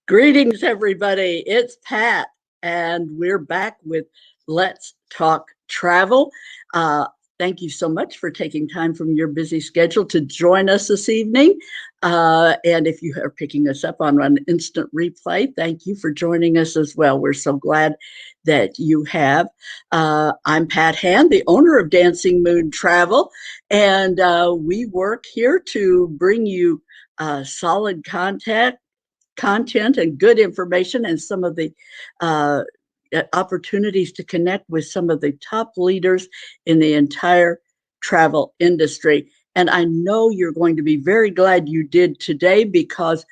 Greetings, everybody. It's Pat, and we're back with Let's Talk Travel. Thank you so much for taking time from your busy schedule to join us this evening. And if you are picking us up on an instant replay, thank you for joining us as well. We're so glad that you have. I'm Pat Hand, the owner of Dancing Moon Travel, and we work here to bring you solid content and good information and some of the opportunities to connect with some of the top leaders in the entire travel industry. And I know you're going to be very glad you did today because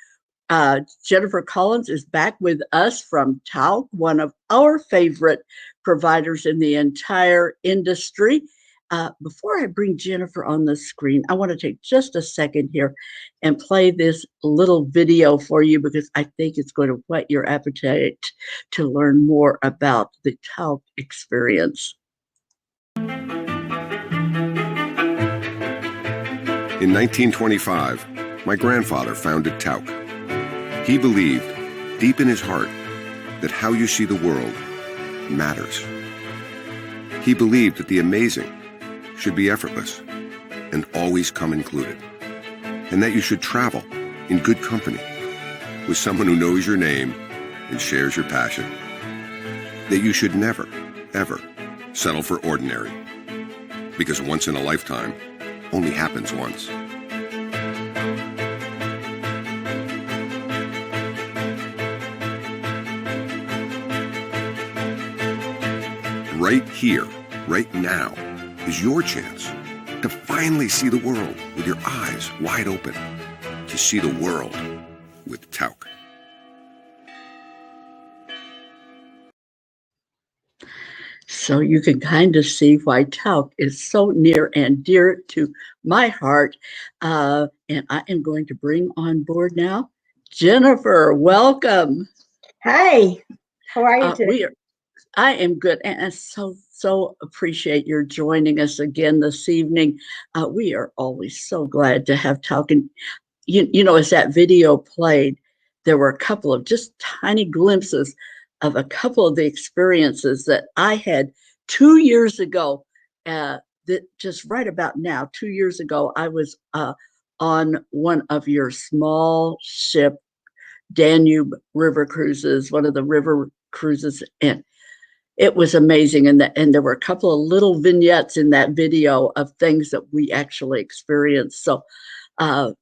Jennifer Collins is back with us from Tauk, one of our favorite providers in the entire industry. Before I bring Jennifer on the screen, I want to take just a second here and play this little video for you because I think it's going to whet your appetite to learn more about the Tauk experience. In 1925, my grandfather founded Tauk. He believed, deep in his heart, that how you see the world matters. He believed that the amazing should be effortless and always come included, and that you should travel in good company with someone who knows your name and shares your passion. That you should never, ever settle for ordinary, because once in a lifetime only happens once. Right here, right now, is your chance to finally see the world with your eyes wide open, to see the world with Tauk. So you can kind of see why Tauk is so near and dear to my heart. And I am going to bring on board now Jennifer. Welcome. Hi, how are you today? I am good, and I so appreciate your joining us again this evening. We are always so glad to have Tauk. And you know, as that video played, there were a couple of just tiny glimpses of a couple of the experiences that I had 2 years ago. That just right about now, 2 years ago, I was on one of your small ship Danube river cruises, one of the river cruises, and it was amazing. And there were a couple of little vignettes in that video of things that we actually experienced. So I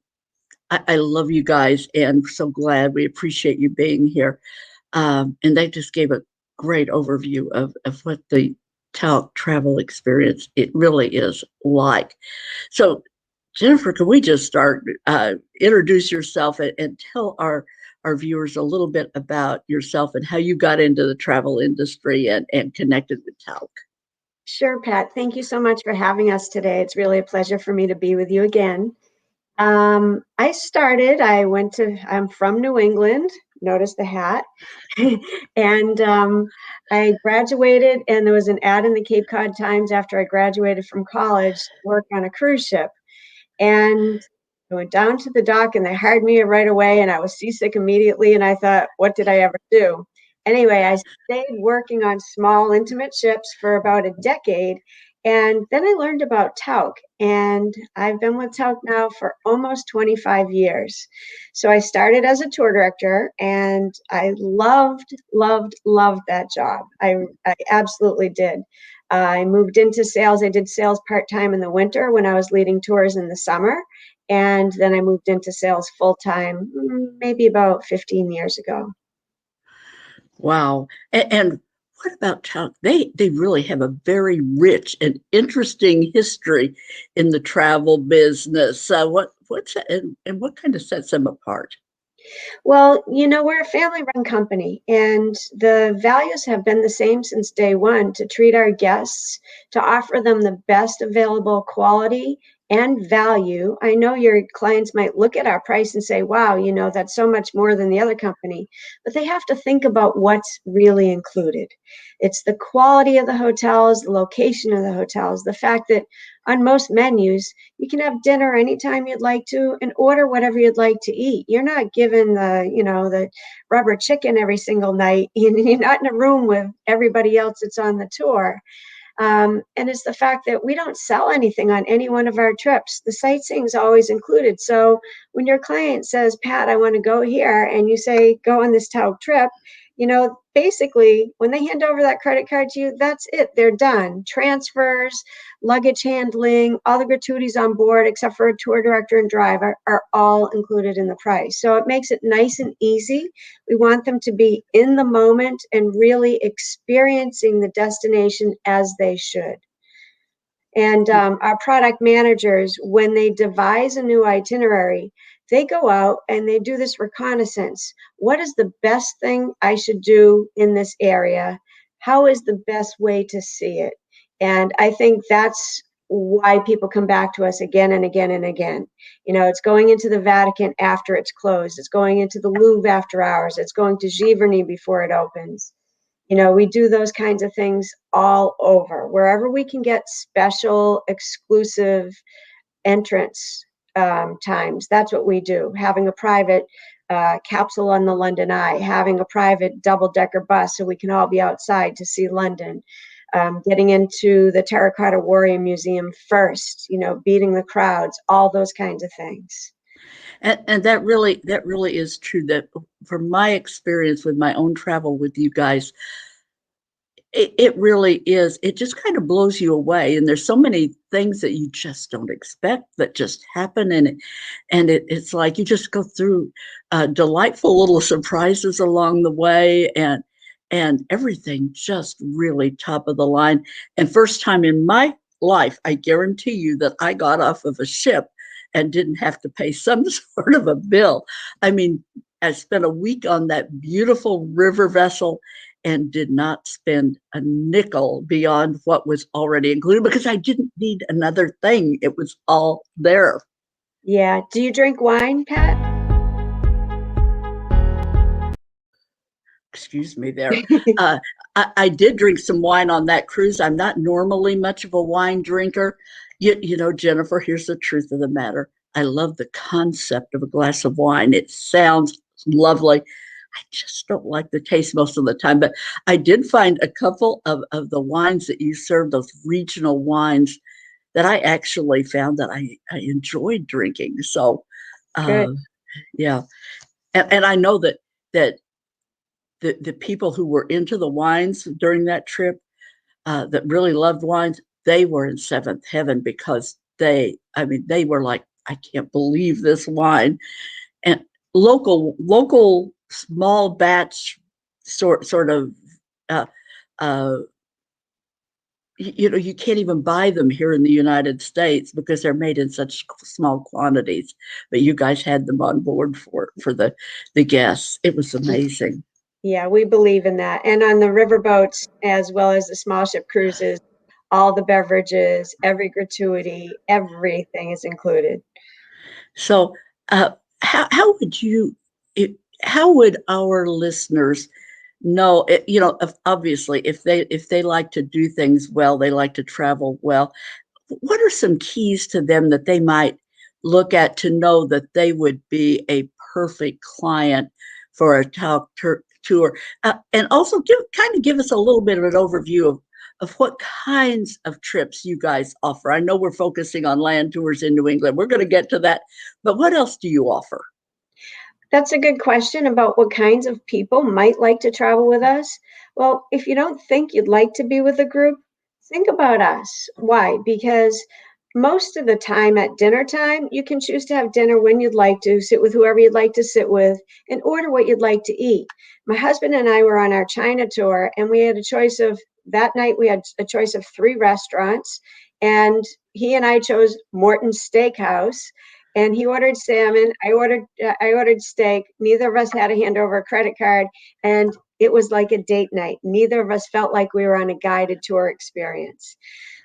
love you guys and so glad. We appreciate you being here. And they just gave a great overview of what the Tauk travel experience, it really is like. So Jennifer, can we just start, introduce yourself and tell our viewers a little bit about yourself and how you got into the travel industry and connected with Tauk? Sure, Pat. Thank you so much for having us today. It's really a pleasure for me to be with you again. I'm from New England, notice the hat, and I graduated, and there was an ad in the Cape Cod Times after I graduated from college to work on a cruise ship. And I went down to the dock and they hired me right away, and I was seasick immediately, and I thought, what did I ever do? Anyway, I stayed working on small, intimate ships for about a decade, and then I learned about Tauk, and I've been with Tauk now for almost 25 years. So I started as a tour director, and I loved that job. I absolutely did. I moved into sales. I did sales part-time in the winter when I was leading tours in the summer. And then I moved into sales full-time, maybe about 15 years ago. Wow. And what about Tauk? They really have a very rich and interesting history in the travel business. What's and what kind of sets them apart? Well, we're a family-run company, and the values have been the same since day one: to treat our guests, to offer them the best available quality and value. I know your clients might look at our price and say, wow, that's so much more than the other company, but they have to think about what's really included. It's the quality of the hotels, the location of the hotels, the fact that on most menus, you can have dinner anytime you'd like to and order whatever you'd like to eat. You're not given the rubber chicken every single night. You're not in a room with everybody else that's on the tour. And it's the fact that we don't sell anything on any one of our trips. The sightseeing is always included. So when your client says, Pat, I want to go here, and you say, go on this Tauk trip, basically when they hand over that credit card to you, that's it. They're done. Transfers, luggage handling, all the gratuities on board, except for a tour director and driver, are all included in the price. So it makes it nice and easy. We want them to be in the moment and really experiencing the destination as they should. And our product managers, when they devise a new itinerary, they go out and they do this reconnaissance. What is the best thing I should do in this area? How is the best way to see it? And I think that's why people come back to us again and again and again. It's going into the Vatican after it's closed. It's going into the Louvre after hours. It's going to Giverny before it opens. We do those kinds of things all over. Wherever we can get special, exclusive entrance times, that's what we do. Having a private capsule on the London Eye, having a private double-decker bus so we can all be outside to see London, getting into the Terracotta Warrior Museum first, beating the crowds, all those kinds of things. And that really is true. That from my experience with my own travel with you guys, it really is. It just kind of blows you away. And there's so many things that you just don't expect that just happen. And it's like you just go through delightful little surprises along the way, and everything just really top of the line. And first time in my life, I guarantee you that I got off of a ship and didn't have to pay some sort of a bill. I mean, I spent a week on that beautiful river vessel and did not spend a nickel beyond what was already included because I didn't need another thing. It was all there. Yeah. Do you drink wine, Pat? Excuse me there. I did drink some wine on that cruise. I'm not normally much of a wine drinker. Jennifer, here's the truth of the matter. I love the concept of a glass of wine. It sounds lovely. I just don't like the taste most of the time. But I did find a couple of the wines that you served, those regional wines, that I actually found that I enjoyed drinking. So, Good. yeah. And I know that the people who were into the wines during that trip, that really loved wines, they were in seventh heaven because they were like, I can't believe this wine. And local small batch sort of, uh, uh, you can't even buy them here in the United States because they're made in such small quantities. But you guys had them on board for the guests. It was amazing. Yeah, we believe in that. And on the riverboats, as well as the small ship cruises, all the beverages, every gratuity, everything is included. So, how would how would our listeners know? Obviously, if they like to do things well, they like to travel well. What are some keys to them that they might look at to know that they would be a perfect client for a Tauk tour? And also give us a little bit of an overview of what kinds of trips you guys offer. I know we're focusing on land tours in New England. We're going to get to that, but what else do you offer? That's a good question about what kinds of people might like to travel with us. Well, if you don't think you'd like to be with a group, think about us. Why? Because most of the time at dinner time, you can choose to have dinner when you'd like to, sit with whoever you'd like to sit with, and order what you'd like to eat. My husband and I were on our China tour, and we had a choice of, that night we had a choice of 3 restaurants, and he and I chose Morton's Steakhouse. And he ordered salmon. I ordered steak. Neither of us had to hand over a credit card, and it was like a date night. Neither of us felt like we were on a guided tour experience.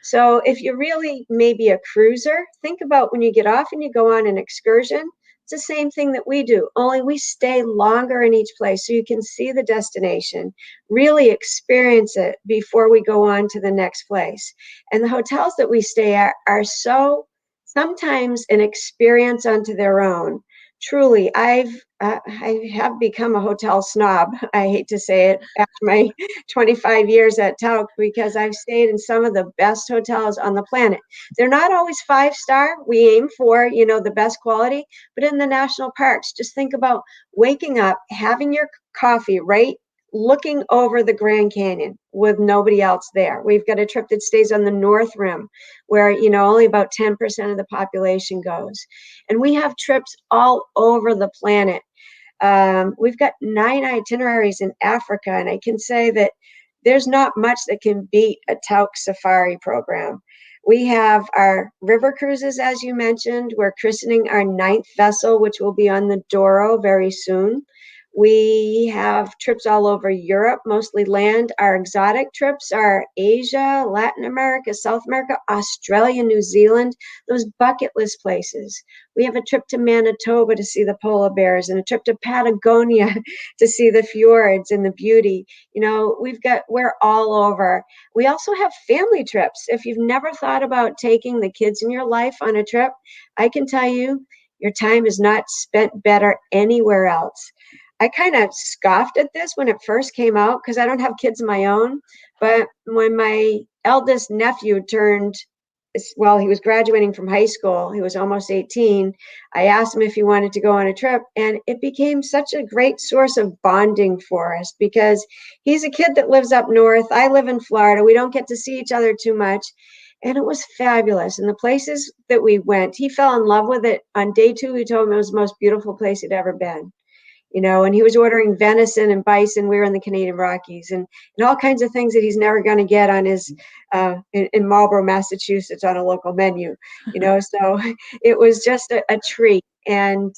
So if you're really maybe a cruiser, think about when you get off and you go on an excursion. It's the same thing that we do, only we stay longer in each place so you can see the destination, really experience it before we go on to the next place. And the hotels that we stay at are so sometimes an experience unto their own. Truly, I have become a hotel snob. I hate to say it after my 25 years at Tauk, because I've stayed in some of the best hotels on the planet. They're not always 5-star. We aim for, the best quality, but in the national parks, just think about waking up, having your coffee, right? Looking over the Grand Canyon with nobody else there. We've got a trip that stays on the North Rim where, only about 10% of the population goes. And we have trips all over the planet. We've got 9 itineraries in Africa, and I can say that there's not much that can beat a Tauk safari program. We have our river cruises, as you mentioned. We're christening our 9th vessel, which will be on the Douro very soon. We have trips all over Europe, mostly land. Our exotic trips are Asia, Latin America, South America, Australia, New Zealand, those bucket list places. We have a trip to Manitoba to see the polar bears and a trip to Patagonia to see the fjords and the beauty. We're all over. We also have family trips. If you've never thought about taking the kids in your life on a trip, I can tell you, your time is not spent better anywhere else. I kind of scoffed at this when it first came out because I don't have kids of my own. But when my eldest nephew he was graduating from high school, he was almost 18. I asked him if he wanted to go on a trip, and it became such a great source of bonding for us because he's a kid that lives up north. I live in Florida. We don't get to see each other too much. And it was fabulous. And the places that we went, he fell in love with it. On day 2, he told me it was the most beautiful place he'd ever been. And he was ordering venison and bison. We were in the Canadian Rockies and all kinds of things that he's never going to get on his in Marlborough, Massachusetts on a local menu, so it was just a treat. And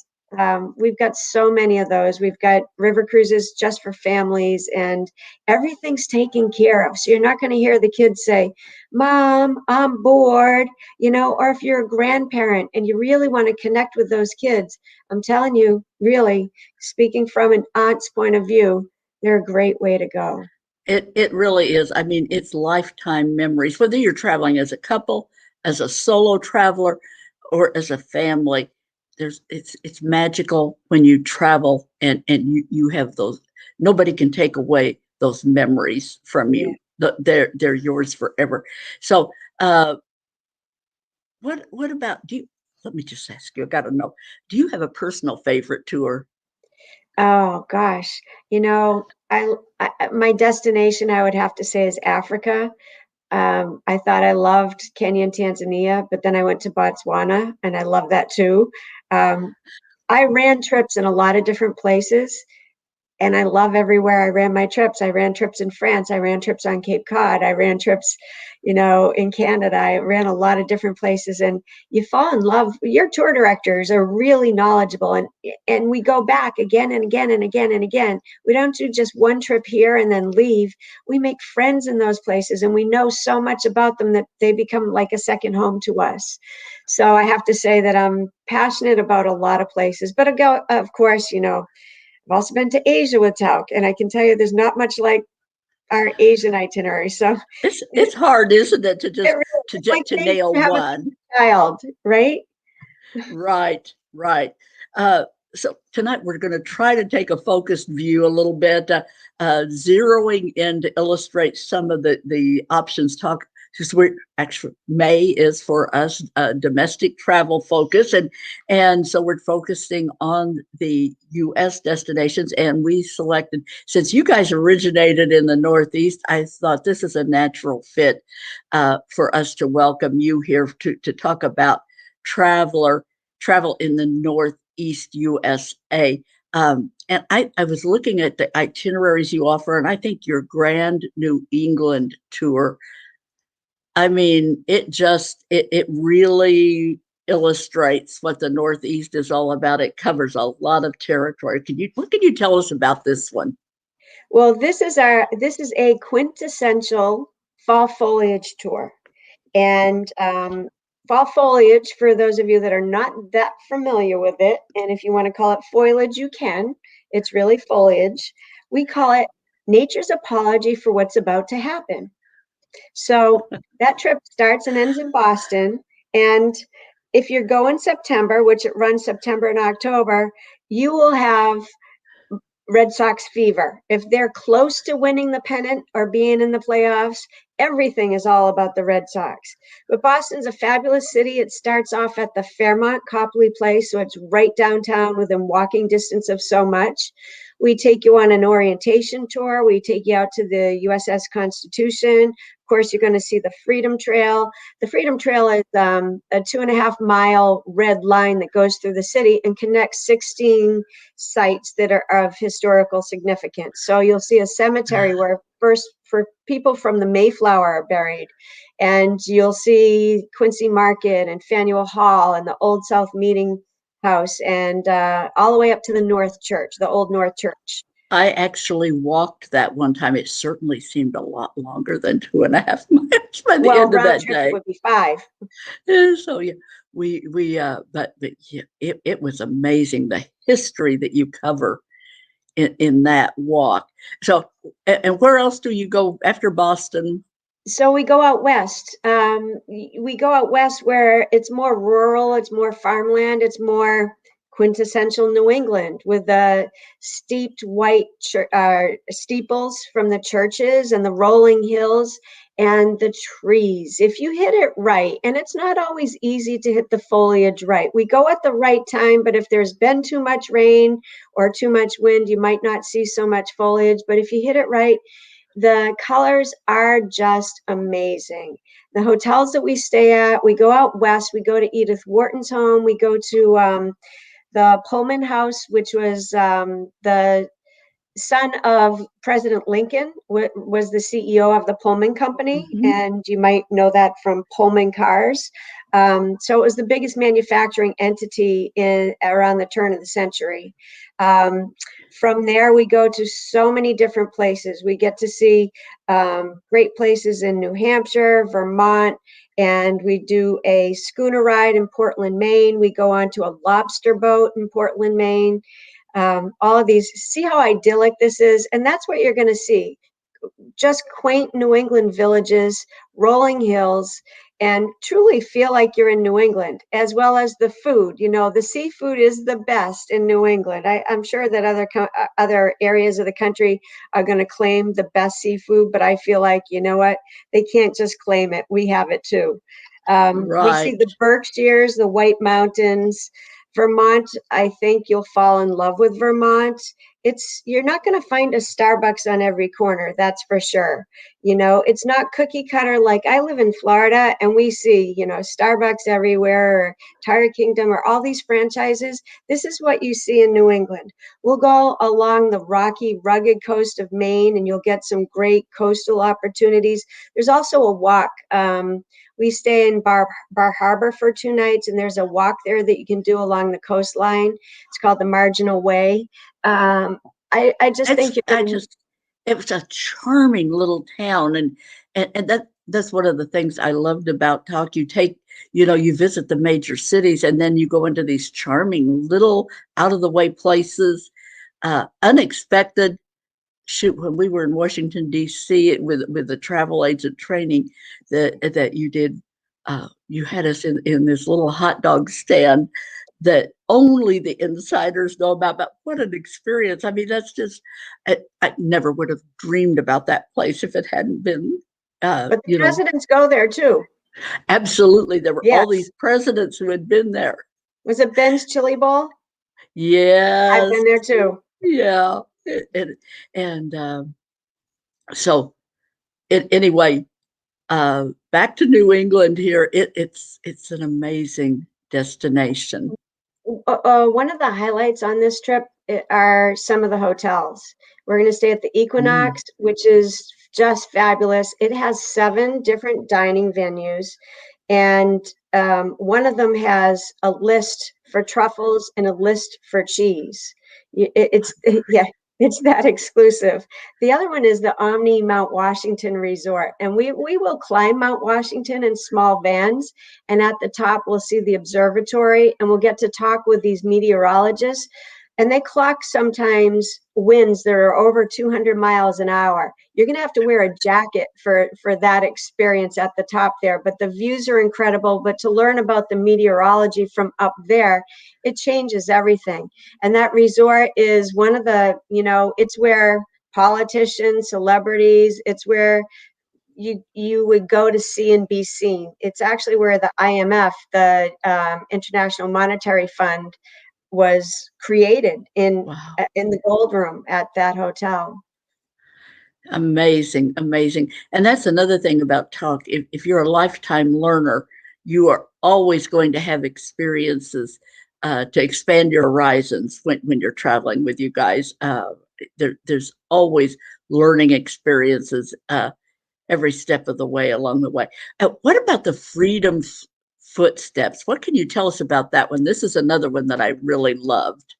we've got so many of those. We've got river cruises just for families and everything's taken care of. So you're not going to hear the kids say, "Mom, I'm bored," or if you're a grandparent and you really want to connect with those kids, I'm telling you, really, speaking from an aunt's point of view, they're a great way to go. It really is. I mean, it's lifetime memories, whether you're traveling as a couple, as a solo traveler, or as a family. It's magical when you travel and you have those. Nobody can take away those memories from Yeah. you. They're yours forever. So, what about do you? Let me just ask you. I got to know. Do you have a personal favorite tour? Oh gosh, my destination I would have to say is Africa. I thought I loved Kenya and Tanzania, but then I went to Botswana and I love that too. Um, I ran trips in a lot of different places. And I love everywhere I ran my trips. I ran trips in France. I ran trips on Cape Cod. I ran trips, in Canada. I ran a lot of different places. And you fall in love. Your tour directors are really knowledgeable. And we go back again and again and again and again. We don't do just one trip here and then leave. We make friends in those places. And we know so much about them that they become like a second home to us. So I have to say that I'm passionate about a lot of places. But of course, I've also been to Asia with Tauk, and I can tell you there's not much like our Asian itinerary. So it, It's hard, isn't it, to it just really, it's like to saying nail you have a one. child, right? Right, right. So tonight we're going to try to take a focused view a little bit, zeroing in to illustrate some of the options. Talk because we're actually May is for us domestic travel focus, and so we're focusing on the U.S. destinations, and we selected since you guys originated in the Northeast. I thought this is a natural fit for us to welcome you here to talk about travel in the Northeast USA. And I was looking at the itineraries you offer, and I think your Grand New England tour, I mean, it really illustrates what the Northeast is all about. It covers a lot of territory. What can you tell us about this one? Well, this is a quintessential fall foliage tour. And fall foliage, for those of you that are not that familiar with it, and if you want to call it foliage, you can. It's really foliage. We call it nature's apology for what's about to happen. So that trip starts and ends in Boston. And if you go in September, which it runs September and October, you will have Red Sox fever. If they're close to winning the pennant or being in the playoffs, everything is all about the Red Sox. But Boston's a fabulous city. It starts off at the Fairmont Copley Place, so it's right downtown within walking distance of so much. We take you on an orientation tour. We take you out to the USS Constitution. Of course, you're going to see the Freedom Trail. The Freedom Trail is a 2.5-mile red line that goes through the city and connects 16 sites that are of historical significance. So you'll see a cemetery where first for people from the Mayflower are buried, and you'll see Quincy Market and Faneuil Hall and the Old South Meeting House, and all the way up to the North Church, the Old North Church. I actually walked that one time. It certainly seemed a lot longer than 2.5 miles by the end of Round that trip it day. would be 5. So yeah, but yeah, it was amazing the history that you cover in that walk. So, and where else do you go after Boston? So we go out west. We go out west where it's more rural, it's more farmland, it's more quintessential New England with the steeped white steeples from the churches and the rolling hills and the trees. If you hit it right, and it's not always easy to hit the foliage right. We go at the right time, but if there's been too much rain or too much wind, you might not see so much foliage. But if you hit it right, the colors are just amazing. The hotels that we stay at, we go out west, we go to Edith Wharton's home, we go to the Pullman House, which was the son of President Lincoln, was the CEO of the Pullman Company, Mhm. and you might know that from Pullman cars. So it was the biggest manufacturing entity around the turn of the century. From there, we go to so many different places. We get to see great places in New Hampshire, Vermont, and we do a schooner ride in Portland, Maine. We go on to a lobster boat in Portland, Maine. All of these, see how idyllic this is? And that's what you're going to see. Just quaint New England villages, rolling hills, and truly feel like you're in New England, as well as the food. You know, the seafood is the best in New England. I'm sure that other areas of the country are going to claim the best seafood, but I feel like, you know what? They can't just claim it. We have it too. We see Right. the Berkshires, the White Mountains. Vermont, I think you'll fall in love with Vermont. You're not going to find a Starbucks on every corner, that's for sure. You know, it's not cookie cutter. Like, I live in Florida and we see, you know, Starbucks everywhere, or Tire Kingdom, or all these franchises. This is what you see in New England. We'll go along the rocky, rugged coast of Maine and you'll get some great coastal opportunities. There's also a walk. We stay in Bar Harbor for 2 nights, and there's a walk there that you can do along the coastline. It's called the Marginal Way. I just think It was a charming little town, and that's one of the things I loved about Tauk. You visit the major cities, and then you go into these charming little out of the way places, unexpected. Shoot, when we were in Washington D.C. with the travel agent training that you did, you had us in this little hot dog stand that only the insiders know about. But what an experience! I mean, that's just I never would have dreamed about that place if it hadn't been. but the presidents go there too. Absolutely, there were all Yes. these presidents who had been there. Was it Ben's Chili Bowl? I've Yes, been there too. yeah, and so anyway, back to New England here. It's an amazing destination. One of the highlights on this trip are some of the hotels. We're going to stay at the Mm. Equinox, which is just fabulous. It has 7 different dining venues, and one of them has a list for truffles and a list for cheese. It's yeah, It's that exclusive. The other one is the Omni Mount Washington Resort. And we will climb Mount Washington in small vans. And at the top, we'll see the observatory and we'll get to talk with these meteorologists. And they clock sometimes winds that are over 200 miles an hour. You're going to have to wear a jacket for that experience at the top there. But the views are incredible. But to learn about the meteorology from up there, it changes everything. And that resort is one of the, it's where politicians, celebrities, it's where you would go to see and be seen. It's actually where the IMF, the International Monetary Fund, was created in Wow. in the gold room at that hotel. Amazing, amazing. And that's another thing about Tauk. If you're a lifetime learner, you are always going to have experiences to expand your horizons when you're traveling with you guys. There's always learning experiences every step of the way along the way. What about the Freedom Footsteps? What can you tell us about that one? This is another one that I really loved.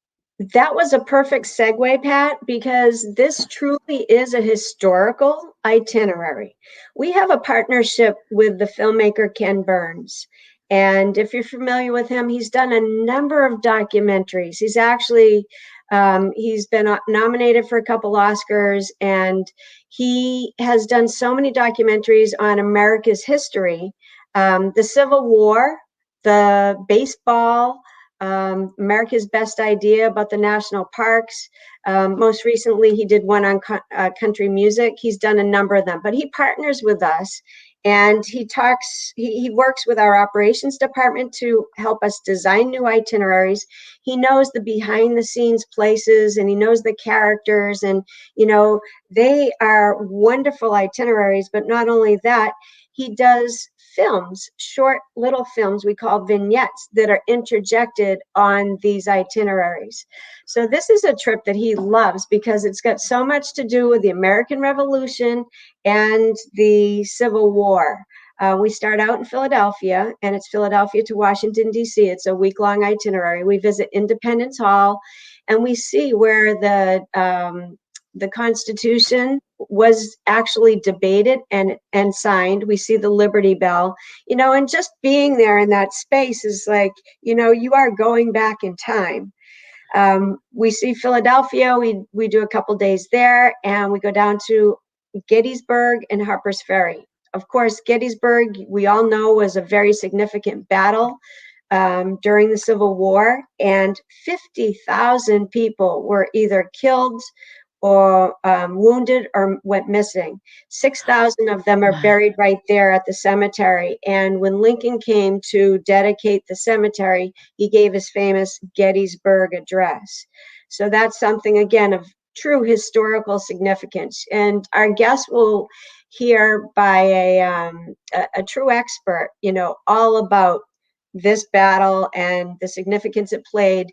That was a perfect segue, Pat, because this truly is a historical itinerary. We have a partnership with the filmmaker Ken Burns. And if you're familiar with him, he's done a number of documentaries. He's actually he's been nominated for a couple Oscars, and he has done so many documentaries on America's history, the Civil War, the baseball, America's Best Idea about the national parks. Most recently, he did one on country music. He's done a number of them, but he partners with us and he works with our operations department to help us design new itineraries. He knows the behind the scenes places and he knows the characters, and they are wonderful itineraries. But not only that, he does films, short little films we call vignettes, that are interjected on these itineraries. So this is a trip that he loves because it's got so much to do with the American Revolution and the Civil War. We start out in Philadelphia, and it's Philadelphia to Washington, D.C. It's a week-long itinerary. We visit Independence Hall, and we see where the Constitution was actually debated and signed. We see the Liberty Bell, and just being there in that space is like, you are going back in time. We see Philadelphia. We do a couple days there, and we go down to Gettysburg and Harper's Ferry. Of course, Gettysburg, we all know, was a very significant battle during the Civil War, and 50,000 people were either killed or wounded or went missing. 6,000 of them are buried right there at the cemetery. And when Lincoln came to dedicate the cemetery, he gave his famous Gettysburg Address. So that's something, again, of true historical significance. And our guests will hear by a true expert, all about this battle and the significance it played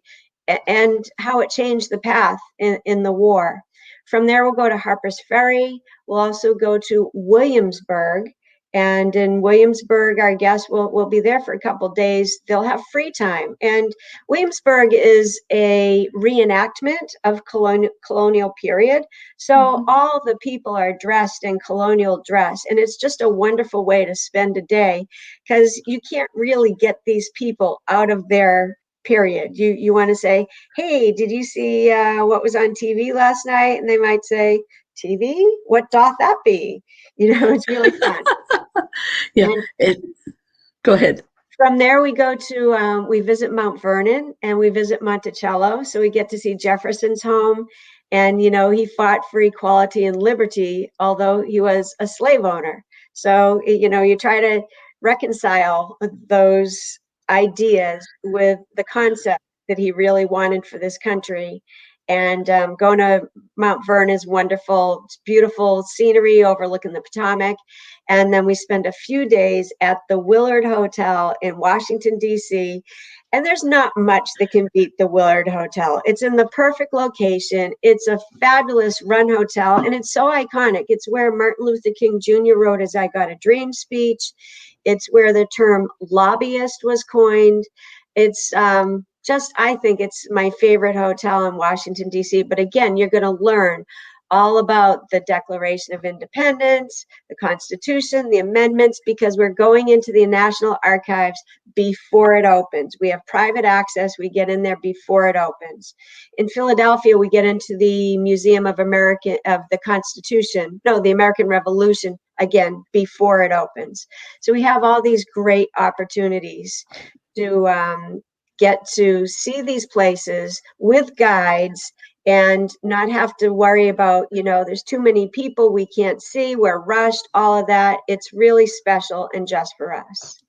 and how it changed the path in the war. From there, we'll go to Harper's Ferry. We'll also go to Williamsburg. And in Williamsburg, our guests will be there for a couple of days. They'll have free time. And Williamsburg is a reenactment of colonial period. So all the people are dressed in colonial dress. And it's just a wonderful way to spend a day because you can't really get these people out of their period. You want to say, hey, did you see what was on TV last night? And they might say, TV? What doth that be? It's really fun. Yeah. Go ahead. From there, we go to, we visit Mount Vernon and we visit Monticello. So we get to see Jefferson's home. And, he fought for equality and liberty, although he was a slave owner. So, you try to reconcile those ideas with the concept that he really wanted for this country. And going to Mount Vernon is wonderful. It's beautiful scenery overlooking the Potomac. And then we spend a few days at the Willard Hotel in Washington, D.C. And there's not much that can beat the Willard Hotel. It's in the perfect location. It's a fabulous run hotel, and it's so iconic. It's where Martin Luther King Jr. wrote his I Got a Dream speech. It's where the term lobbyist was coined. It's I think it's my favorite hotel in Washington, D.C. But again, you're going to learn all about the Declaration of Independence, the Constitution, the amendments, because we're going into the National Archives before it opens. We have private access. We get in there before it opens. In Philadelphia, we get into the Museum of the Constitution, no, the American Revolution, again, before it opens. So we have all these great opportunities to get to see these places with guides and not have to worry about, there's too many people, we can't see, we're rushed, all of that. It's really special and just for us.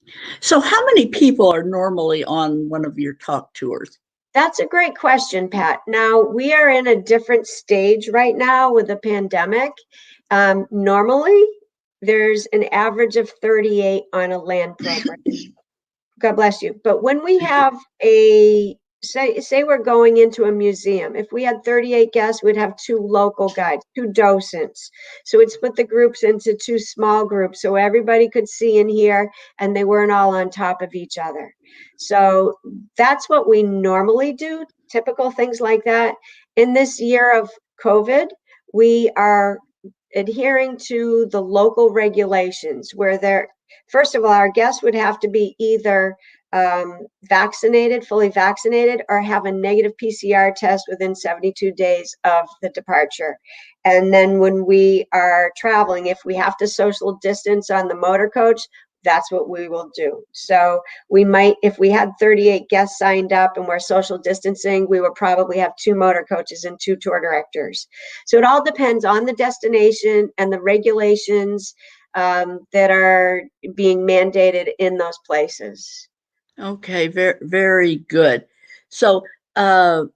So how many people are normally on one of your Tauk tours? That's a great question, Pat. Now, we are in a different stage right now with the pandemic. Normally, there's an average of 38 on a land program. God bless you. But when we have say we're going into a museum, if we had 38 guests, we'd have 2 local guides, 2 docents. So we'd split the groups into 2 small groups so everybody could see and hear, and they weren't all on top of each other. So that's what we normally do, typical things like that. In this year of COVID, we are adhering to the local regulations where first of all, our guests would have to be either vaccinated, fully vaccinated, or have a negative PCR test within 72 days of the departure. And then when we are traveling, if we have to social distance on the motor coach, that's what we will do. So we might, if we had 38 guests signed up and we're social distancing, we would probably have 2 motor coaches and 2 tour directors. So it all depends on the destination and the regulations that are being mandated in those places. Okay, very, very good. So I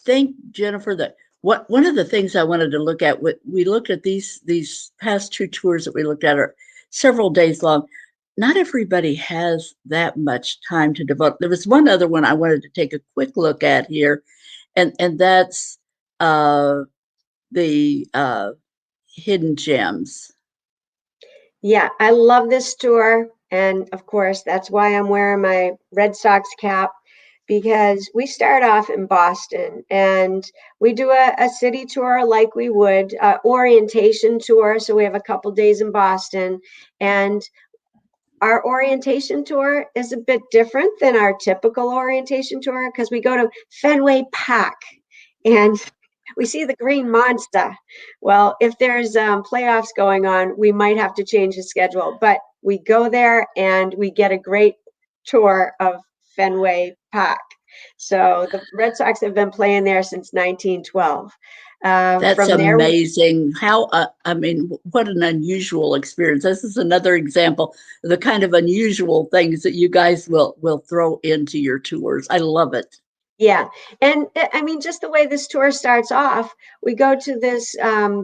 think, Jennifer, that one of the things I wanted to look at, we looked at these past 2 tours that we looked at are several days long. Not everybody has that much time to devote. There was one other one I wanted to take a quick look at here, and that's the hidden gems. Yeah, I love this tour. And of course, that's why I'm wearing my Red Sox cap, because we start off in Boston and we do a city tour like we would, orientation tour. So we have a couple days in Boston, and our orientation tour is a bit different than our typical orientation tour because we go to Fenway Park and we see the green monster. Well, if there's playoffs going on, we might have to change the schedule, but we go there and we get a great tour of Fenway Park. So the Red Sox have been playing there since 1912. That's From there, amazing. How, I mean, what an unusual experience. This is another example of the kind of unusual things that you guys will throw into your tours. I love it. yeah. And I mean, just the way this tour starts off, we go to this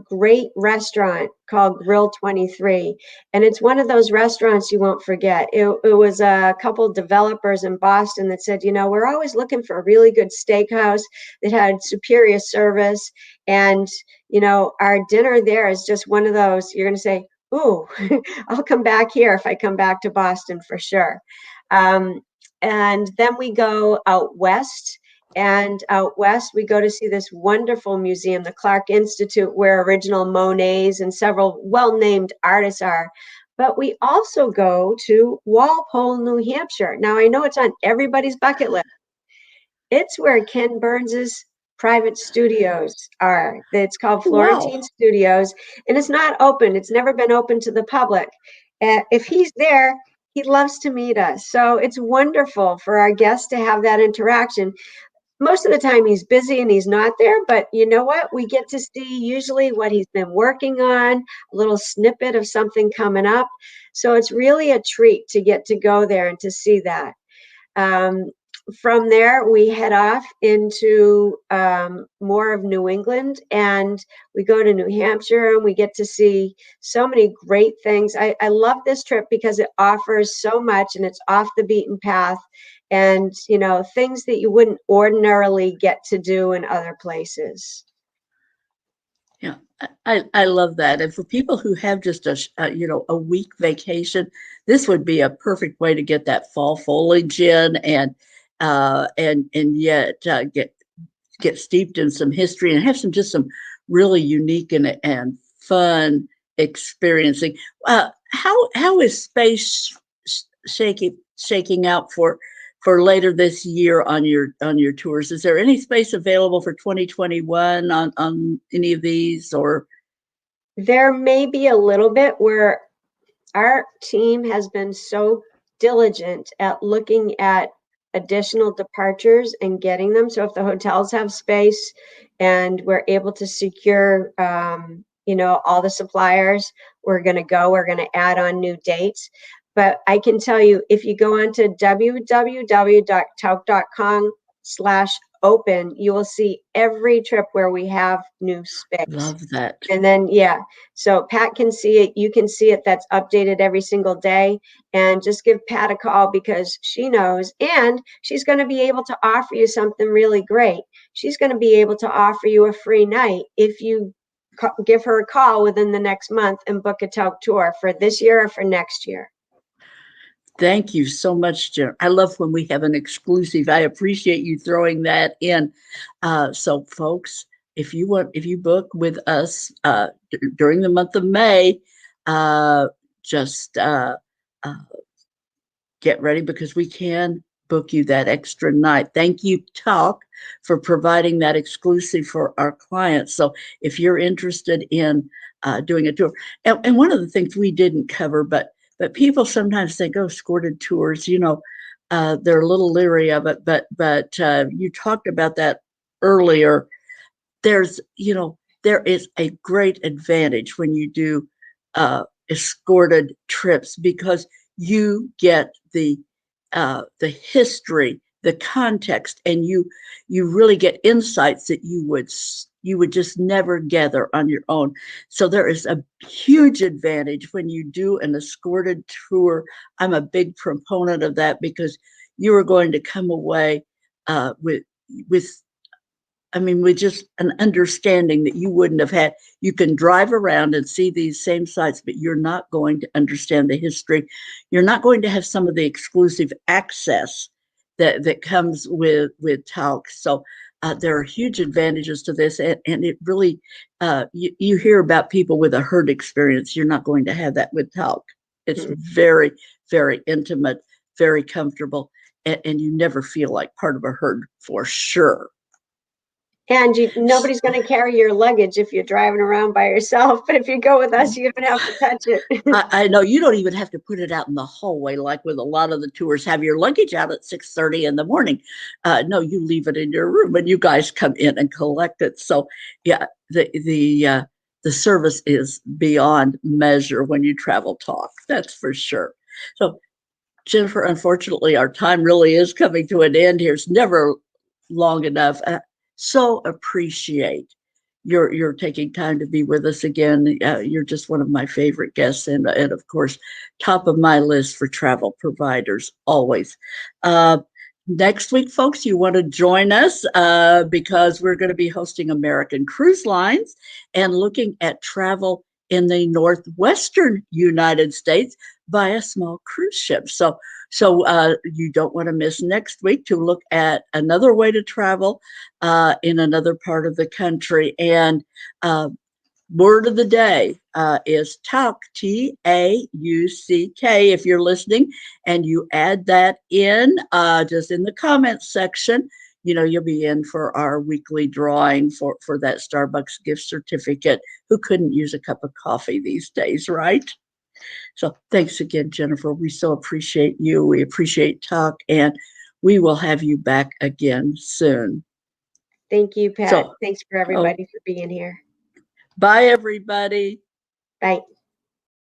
great restaurant called Grill 23. And it's one of those restaurants you won't forget. It was a couple developers in Boston that said, we're always looking for a really good steakhouse that had superior service. And, our dinner there is just one of those, you're going to say, ooh, I'll come back here if I come back to Boston for sure. And then we go out west. And out west, we go to see this wonderful museum, the Clark Institute, where original Monets and several well-named artists are. But we also go to Walpole, New Hampshire. Now, I know it's on everybody's bucket list. It's where Ken Burns's private studios are. It's called Florentine Wow. Studios, and it's not open. It's never been open to the public. If he's there, he loves to meet us. So it's wonderful for our guests to have that interaction. Most of the time he's busy and he's not there, but you know what? We get to see usually what he's been working on, a little snippet of something coming up. So it's really a treat to get to go there and to see that. Um, from there, we head off into more of New England, and we go to New Hampshire, and we get to see so many great things. I love this trip because it offers so much, and it's off the beaten path, and things that you wouldn't ordinarily get to do in other places. Yeah, I love that. And for people who have just a week vacation, this would be a perfect way to get that fall foliage in and yet get steeped in some history and have some really unique and fun experiencing. How is space shaking out for later this year on your tours? Is there any space available for 2021 on any of these, or? There may be a little bit, where our team has been so diligent at looking at additional departures and getting them. So if the hotels have space and we're able to secure, all the suppliers, we're going to add on new dates. But I can tell you, if you go on to www.tauck.com/open, you will see every trip where we have new space. Love that. And then, so Pat can see it. You can see it. That's updated every single day. And just give Pat a call, because she knows, and she's going to be able to offer you something really great. She's going to be able to offer you a free night if you give her a call within the next month and book a Tauk tour for this year or for next year. Thank you so much, Jen. I love when we have an exclusive. I appreciate you throwing that in. So folks, if you book with us during the month of May, just get ready, because we can book you that extra night. Thank you, Tauk, for providing that exclusive for our clients. So if you're interested in doing a tour, and one of the things we didn't cover, but people sometimes think, oh, escorted tours, they're a little leery of it. But you talked about that earlier. There is a great advantage when you do escorted trips, because you get the history, the context, and you really get insights that you would just never gather on your own. So there is a huge advantage when you do an escorted tour. I'm a big proponent of that, because you are going to come away with just an understanding that you wouldn't have had. You can drive around and see these same sites, but you're not going to understand the history. You're not going to have some of the exclusive access that comes with Tauk. So there are huge advantages to this, and it really, you hear about people with a herd experience. You're not going to have that with Tauk. It's very, very intimate, very comfortable, and you never feel like part of a herd, for sure. And nobody's going to carry your luggage if you're driving around by yourself. But if you go with us, you don't have to touch it. I know you don't even have to put it out in the hallway like with a lot of the tours. Have your luggage out at 6:30 in the morning. No, you leave it in your room, and you guys come in and collect it. So yeah, the service is beyond measure when you travel Tauk. That's for sure. So Jennifer, unfortunately, our time really is coming to an end here. It's never long enough. So appreciate your taking time to be with us again. You're just one of my favorite guests, and of course, top of my list for travel providers always. Next week, folks, you want to join us because we're going to be hosting American Cruise Lines and looking at travel in the Northwestern United States by a small cruise ship. So you don't want to miss next week to look at another way to travel in another part of the country. And word of the day is Tauk, Tauck. If you're listening and you add that in just in the comments section, you'll be in for our weekly drawing for that Starbucks gift certificate. Who couldn't use a cup of coffee these days, right? So thanks again, Jennifer. We so appreciate you. We appreciate Tauk, and we will have you back again soon. Thank you, Pat. Thanks for everybody for being here. Bye, everybody. Bye.